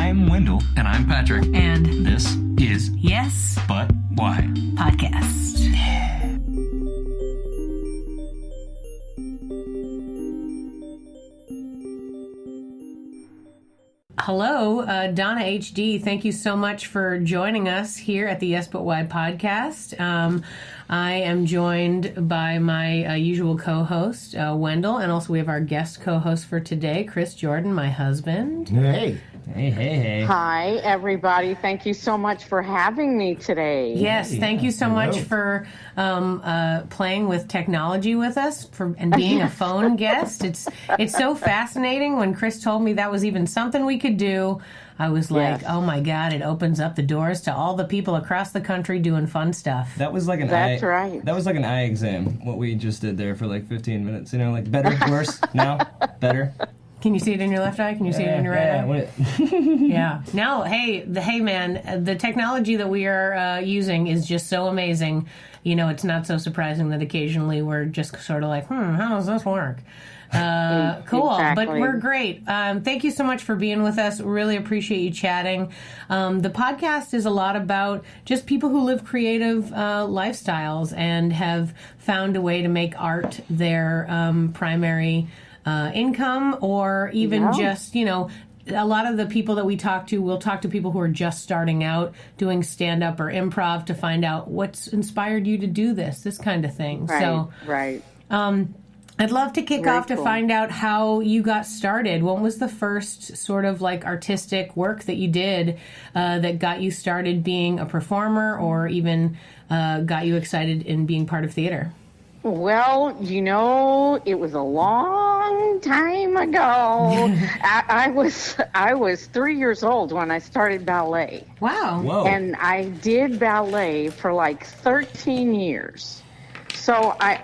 I'm Wendell. And I'm Patrick. And this is Yes, But Why? Podcast. Hello, Donna HD. Thank you so much for joining us here at the Yes But Why podcast. I am joined by my usual co-host, Wendell, and also we have our guest co-host for today, Chris Jordan, my husband. Hey. Hey. Hi, everybody. Thank you so much for having me today. Yes, thank you so much for playing with technology with us and being a phone guest. It's so fascinating. When Chris told me that was even something we could do, I was like, Yes. oh my God, it opens up the doors to all the people across the country doing fun stuff. That was like an That's eye. right. That was like an eye exam. What we just did there for like 15 minutes. You know, like better, worse, now, better. Can you see it in your left eye? Can you see it in your right eye? Yeah. No, hey, man, the technology that we are using is just so amazing. You know, it's not so surprising that occasionally we're just sort of like, how does this work? Cool, Exactly. but we're great. Thank you so much for being with us. Really appreciate you chatting. The podcast is a lot about just people who live creative lifestyles and have found a way to make art their primary income, or even just, you know, a lot of the people that we talk to, we'll talk to people who are just starting out doing stand-up or improv to find out what's inspired you to do this kind of thing. Right. I'd love to kick Very off to cool. find out how you got started. What was the first sort of like artistic work that you did that got you started being a performer, or even got you excited in being part of theater? Well, you know, it was a long time ago. I was 3 years old when I started ballet. Wow. Whoa. And I did ballet for like 13 years. So I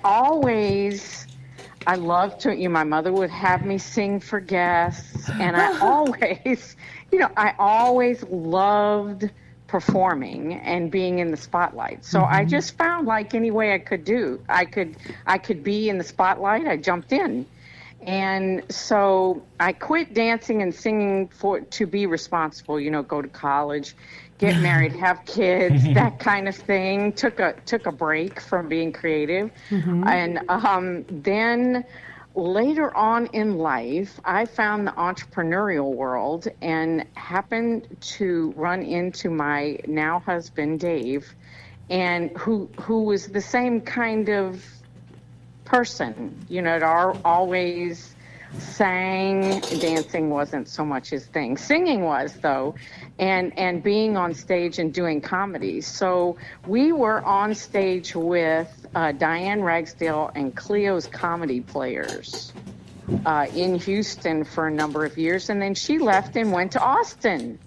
loved to, my mother would have me sing for guests, and I always loved performing and being in the spotlight. So I just found like any way I could do. I could be in the spotlight. I jumped in. And so I quit dancing and singing to be responsible, go to college, get married, have kids, that kind of thing. Took a break from being creative. And then later on in life, I found the entrepreneurial world and happened to run into my now husband, Dave, and who was the same kind of person, always sang. Dancing wasn't so much his thing. Singing was, though, and being on stage and doing comedy. So we were on stage with Diane Ragsdale and Cleo's Comedy Players in Houston for a number of years, and then she left and went to Austin.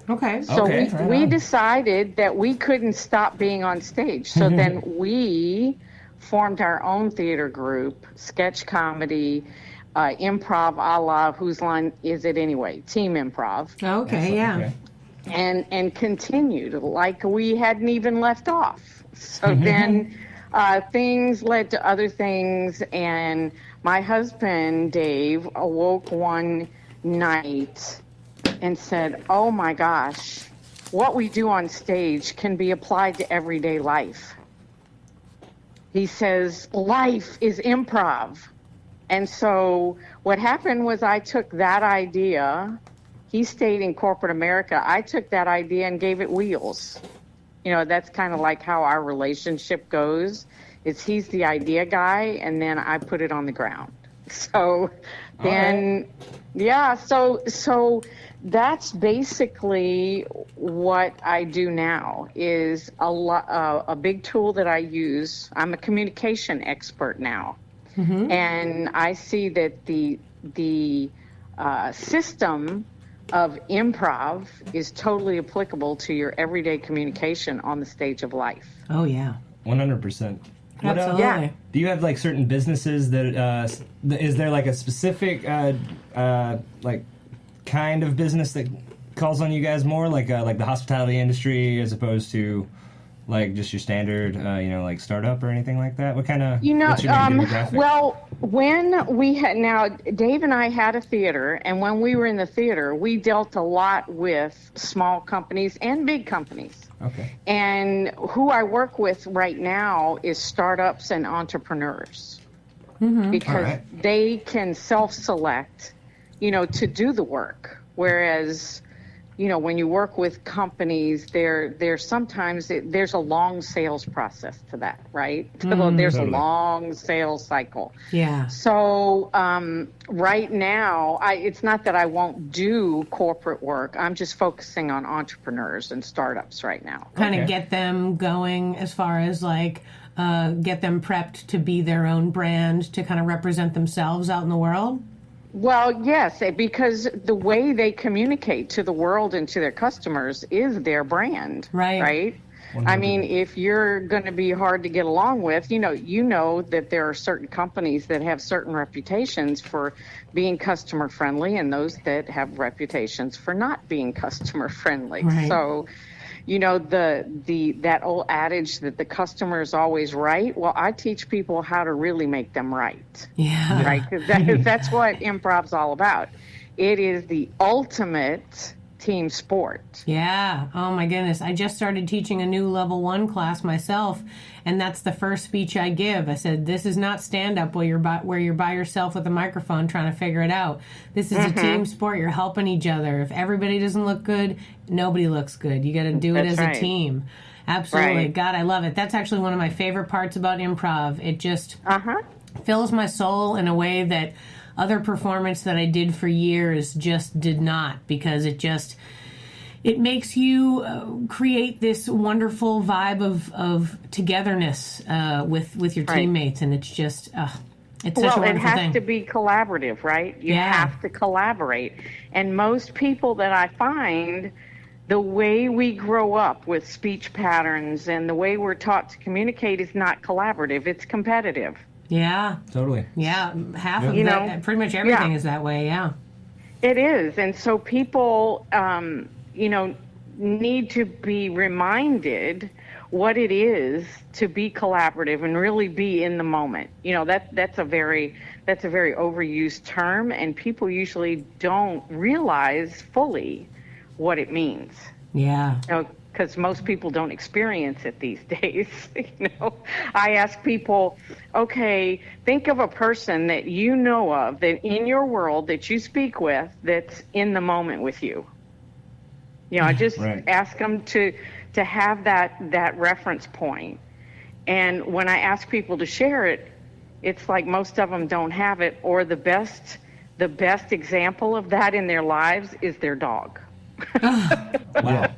Okay. So Okay. we decided that we couldn't stop being on stage. So then we formed our own theater group, sketch comedy, improv a la Whose Line Is It Anyway? Team Improv. Okay, yeah. Okay. And continued like we hadn't even left off. So then things led to other things, and my husband, Dave, awoke one night and said, oh my gosh, what we do on stage can be applied to everyday life. He says, life is improv. And so what happened was I took that idea. He stayed in corporate America. I took that idea and gave it wheels. That's kind of like how our relationship goes. He's the idea guy, and then I put it on the ground. So then, so that's basically what I do now. Is a big tool that I use. I'm a communication expert now, and I see that the system of improv is totally applicable to your everyday communication on the stage of life. Oh, yeah. 100%. Absolutely. Yeah. Do you have like certain businesses that is there like a specific like kind of business that calls on you guys more, like the hospitality industry as opposed to like just your standard, like startup or anything like that? What kind of, what's your main demographic? Well, when we had, now Dave and I had a theater, and when we were in the theater, we dealt a lot with small companies and big companies. Okay. And who I work with right now is startups and entrepreneurs, because they can self-select, to do the work. Whereas, when you work with companies, there's sometimes there's a long sales process to that, right? So there's a long sales cycle. Yeah. So right now, it's not that I won't do corporate work. I'm just focusing on entrepreneurs and startups right now. Kind of get them going as far as like get them prepped to be their own brand, to kind of represent themselves out in the world. Well, yes, because the way they communicate to the world and to their customers is their brand, right? 100%. I mean, if you're going to be hard to get along with, you know that there are certain companies that have certain reputations for being customer friendly, and those that have reputations for not being customer friendly. Right. So, that old adage that the customer is always right. Well, I teach people how to really make them right. Yeah. Right. Because that's what improv's all about. It is the ultimate team sport. Yeah. Oh my goodness. I just started teaching a new level 1 class myself, and that's the first speech I give. I said, this is not stand-up where you're by yourself with a microphone trying to figure it out. This is a team sport. You're helping each other. If everybody doesn't look good, nobody looks good. You got to do it as a team. Absolutely. Right. God, I love it. That's actually one of my favorite parts about improv. It just fills my soul in a way that other performance that I did for years just did not, because it makes you create this wonderful vibe of togetherness with your teammates, and it's just it's such a wonderful thing. Well, it has to be collaborative, right? You have to collaborate, and most people that I find, the way we grow up with speech patterns and the way we're taught to communicate is not collaborative; it's competitive. Yeah. Totally. Yeah, half of that, pretty much everything is that way, yeah. It is, and so people, need to be reminded what it is to be collaborative and really be in the moment. That's a very overused term, and people usually don't realize fully what it means. Yeah. Because most people don't experience it these days. I ask people, okay, think of a person that you know of that in your world that you speak with that's in the moment with you. I just ask them to have that reference point. And when I ask people to share it, it's like most of them don't have it, or the best example of that in their lives is their dog. Wow.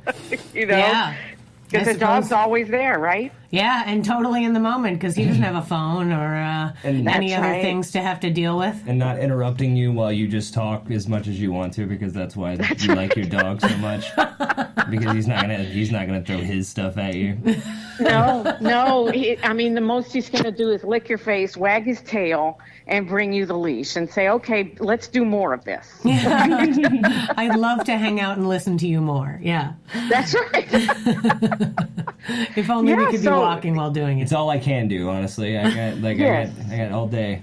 Yeah. Because the dog's always there, right? Yeah, and totally in the moment, because he doesn't have a phone or any other things to have to deal with. And not interrupting you while you just talk as much as you want to, because that's why you like your dog so much. Because he's not gonna throw his stuff at you. No. The most he's gonna do is lick your face, wag his tail, and bring you the leash and say, "Okay, let's do more of this." I'd love to hang out and listen to you more. Yeah, that's right. If only we could be walking while doing it. It's all I can do, honestly. I got all day.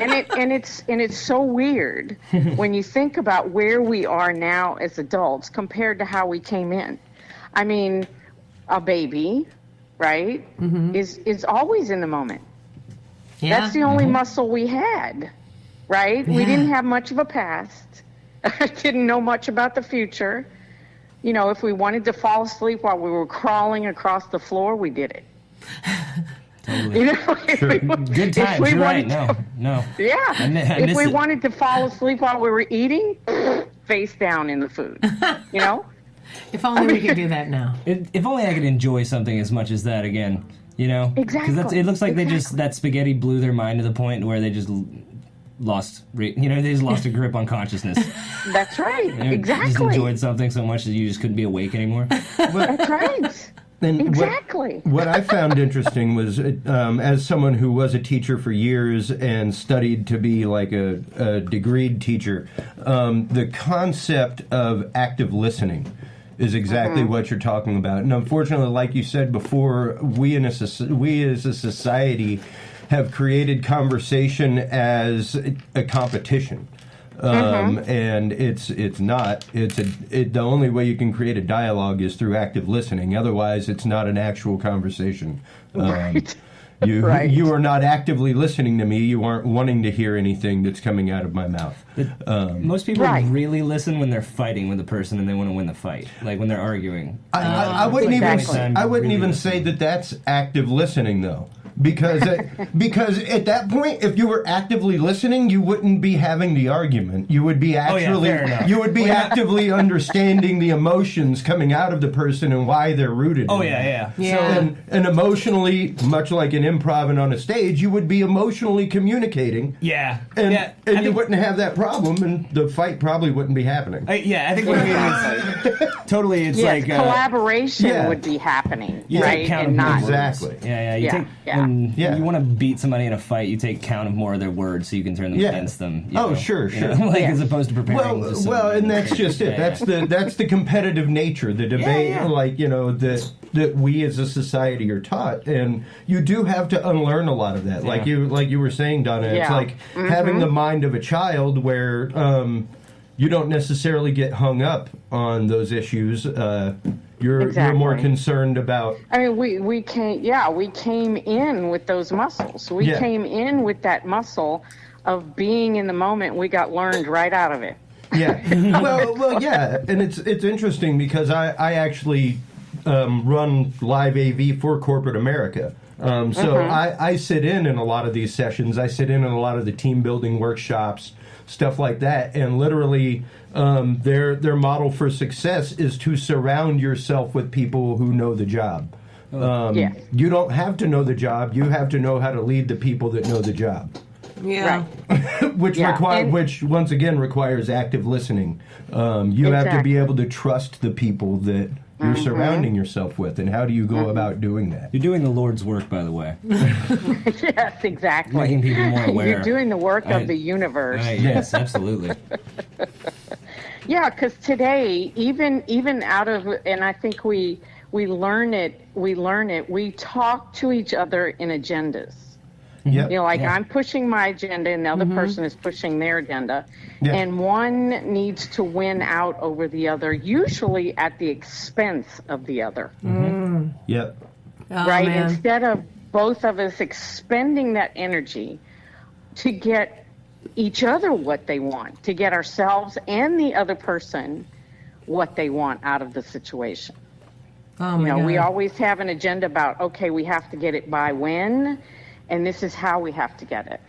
And it's so weird when you think about where we are now as adults compared to how we came in. I mean, a baby, right, is always in the moment. Yeah. That's the only muscle we had, right? Yeah. We didn't have much of a past. Didn't know much about the future. If we wanted to fall asleep while we were crawling across the floor, we did it. Totally. Sure. Good times. You're right. No. Yeah. If we wanted to fall asleep while we were eating, face down in the food. If only we could do that now. If only I could enjoy something as much as that again. Exactly. Because it looks like they just, that spaghetti blew their mind to the point where they just lost, they just lost a grip on consciousness. That's right. Exactly. Just enjoyed something so much that you just couldn't be awake anymore. That's right. And exactly. What I found interesting was, as someone who was a teacher for years and studied to be like a degreed teacher, the concept of active listening is exactly what you're talking about. And unfortunately, like you said before, we as a society have created conversation as a competition. And it's not. The only way you can create a dialogue is through active listening. Otherwise, it's not an actual conversation. Right. You are not actively listening to me. You aren't wanting to hear anything that's coming out of my mouth. Most people Right. really listen when they're fighting with a person and they want to win the fight, like when they're arguing. I wouldn't Exactly. even say that that's active listening, though. Because at that point, if you were actively listening, you wouldn't be having the argument. You would be fair enough. you would be actively understanding the emotions coming out of the person and why they're rooted. Oh in yeah. So, and emotionally, much like in improv and on a stage, you would be emotionally communicating. Yeah. And I you wouldn't have that problem, and the fight probably wouldn't be happening. I think what I mean is totally. It's Yes, like collaboration would be happening, you right? take count And of not words. Exactly. Yeah. Yeah. When Yeah. you want to beat somebody in a fight, you take count of more of their words so you can turn them against them. You know? Sure. Like Yeah. as opposed to preparing. Well, and that's just it. That's the competitive nature, the debate, like that we as a society are taught, and you do have to unlearn a lot of that. Like you were saying, Donna, it's Yeah. like having the mind of a child, where you don't necessarily get hung up on those issues. You're more Exactly. concerned about. I mean, we came in with those muscles. We came in with that muscle of being in the moment. We got learned right out of it. Yeah. well, yeah, and it's interesting because I actually run live AV for corporate America. So I sit in a lot of these sessions. I sit in a lot of the team building workshops, stuff like that, and literally their model for success is to surround yourself with people who know the job. You don't have to know the job. You have to know how to lead the people that know the job. Yeah. Right. Which once again requires active listening. You have to be able to trust the people that you're surrounding yourself with, and how do you go about doing that? You're doing the Lord's work, by the way. Yes, exactly. Making people more aware. You're doing the work of the universe. Yes, absolutely. Yeah, because today, even out of, and I think we learn it. We talk to each other in agendas. Yep. You know, like I'm pushing my agenda and the other person is pushing their agenda. Yeah. And one needs to win out over the other, usually at the expense of the other. Yep. Oh, Right? man. Instead of both of us expending that energy to get each other what they want, to get ourselves and the other person what they want out of the situation. Oh, my God. We always have an agenda about, okay, we have to get it by when, and this is how we have to get it.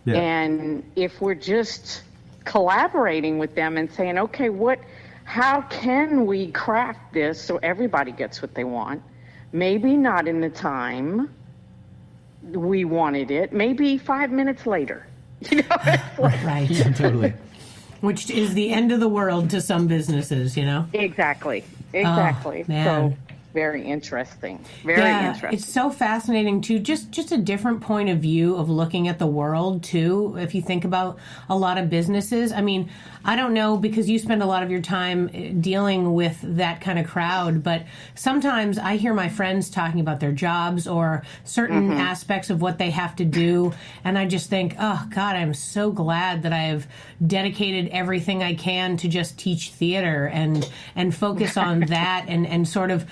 Yeah. And if we're just collaborating with them and saying, okay, how can we craft this so everybody gets what they want? Maybe not in the time we wanted it, maybe 5 minutes later. It's like, Right. Totally. Which is the end of the world to some businesses, Exactly. man. So very interesting. Very interesting. It's so fascinating too. Just a different point of view of looking at the world too. If you think about a lot of businesses, I mean, I don't know because you spend a lot of your time dealing with that kind of crowd, but sometimes I hear my friends talking about their jobs or certain aspects of what they have to do, and I just think, oh God, I'm so glad that I have dedicated everything I can to just teach theater and focus on that and sort of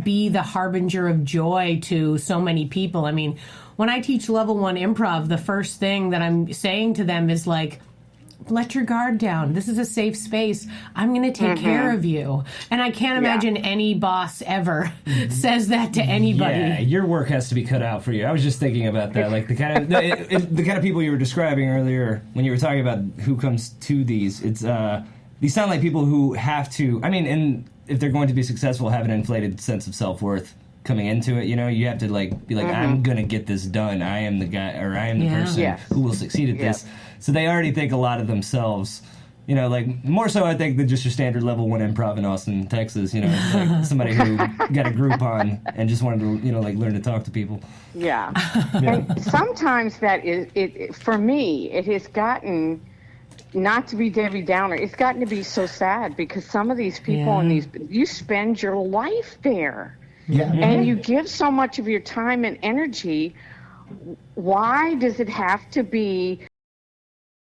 be the harbinger of joy to so many people. I mean, when I teach level 1 improv, the first thing that I'm saying to them is like, let your guard down. This is a safe space. I'm going to take care of you. And I can't imagine any boss ever says that to anybody. Yeah, your work has to be cut out for you. I was just thinking about that, like the kind of people you were describing earlier when you were talking about who comes to these. It's these sound like people who have to. I mean, and if they're going to be successful, have an inflated sense of self-worth coming into it. You have to be like, I'm gonna get this done. I am the guy, or I am the person who will succeed at this. So they already think a lot of themselves. Like more so, I think, than just your standard level 1 improv in Austin, Texas. It's like somebody who got a group on and just wanted to, learn to talk to people. Yeah. And sometimes that is it. For me, it has gotten not to be Debbie Downer, it's gotten to be so sad because some of these people in these, you spend your life there. Yeah. And you give so much of your time and energy. Why does it have to be